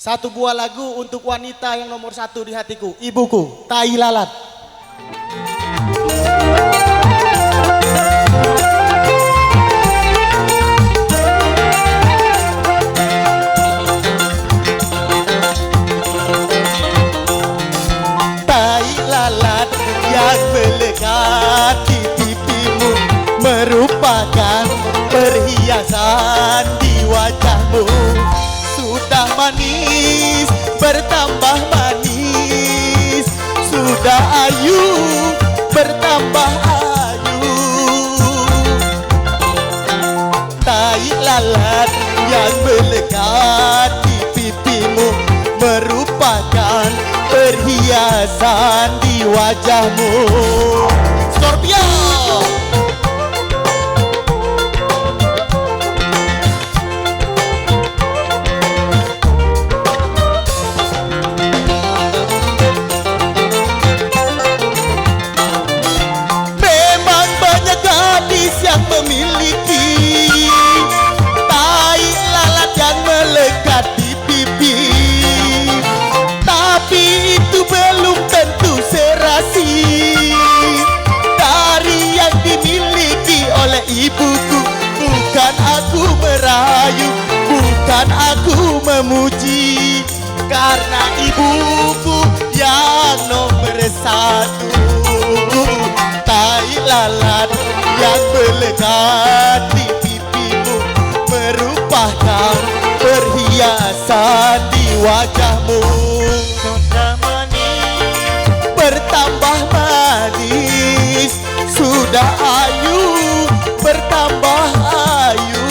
Satu buah lagu untuk wanita yang nomor satu di hatiku, ibuku, Tai Lalat. Tai lalat yang melekat di pipimu merupakan perhiasan di wajahmu. Sudah manis, bertambah manis. Sudah ayu, bertambah ayu. Tai lalat yang melekat di pipimu merupakan perhiasan di wajahmu. Scorpio. Yang memiliki tai lalat yang melekat di pipi, tapi itu belum tentu serasi dari yang dimiliki oleh ibuku. Bukan aku merayu, bukan aku memuji, karena ibuku yang nomor satu. Tai lalat yang melekat di pipimu merupakan perhiasan di wajahmu. Sudah manis, bertambah manis. Sudah ayu, bertambah ayu.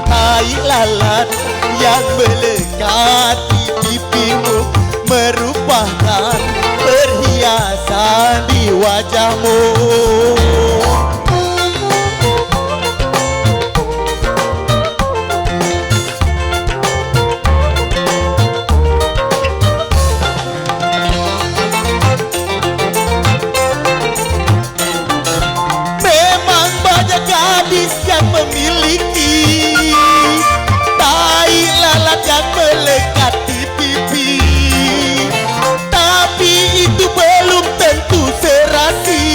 Tai lalat yang melekat di pipimu merupakan perhiasan di wajahmu. Memang banyak gadis yang memiliki tai lalat yang melekat di pipi, tapi itu belum tentu serasi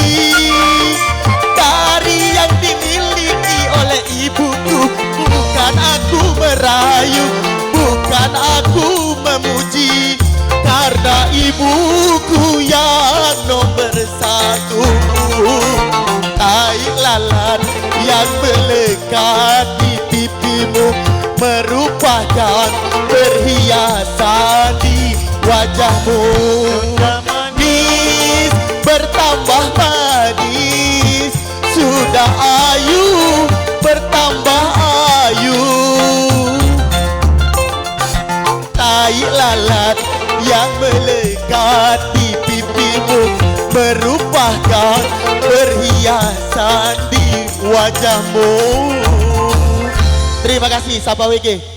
dari yang dimiliki oleh ibuku. Bukan aku merayu, bukan aku memuji, karena ibuku yang nomor satu. Tai lalat yang melekat di pipimu merupakan perhiasan di wajahmu. Sudah manis, bertambah manis. Sudah ayu, bertambah ayu. Tai lalat yang melekat di pipimu merupakan perhiasan di wajahmu. Terima kasih, Sapa WG.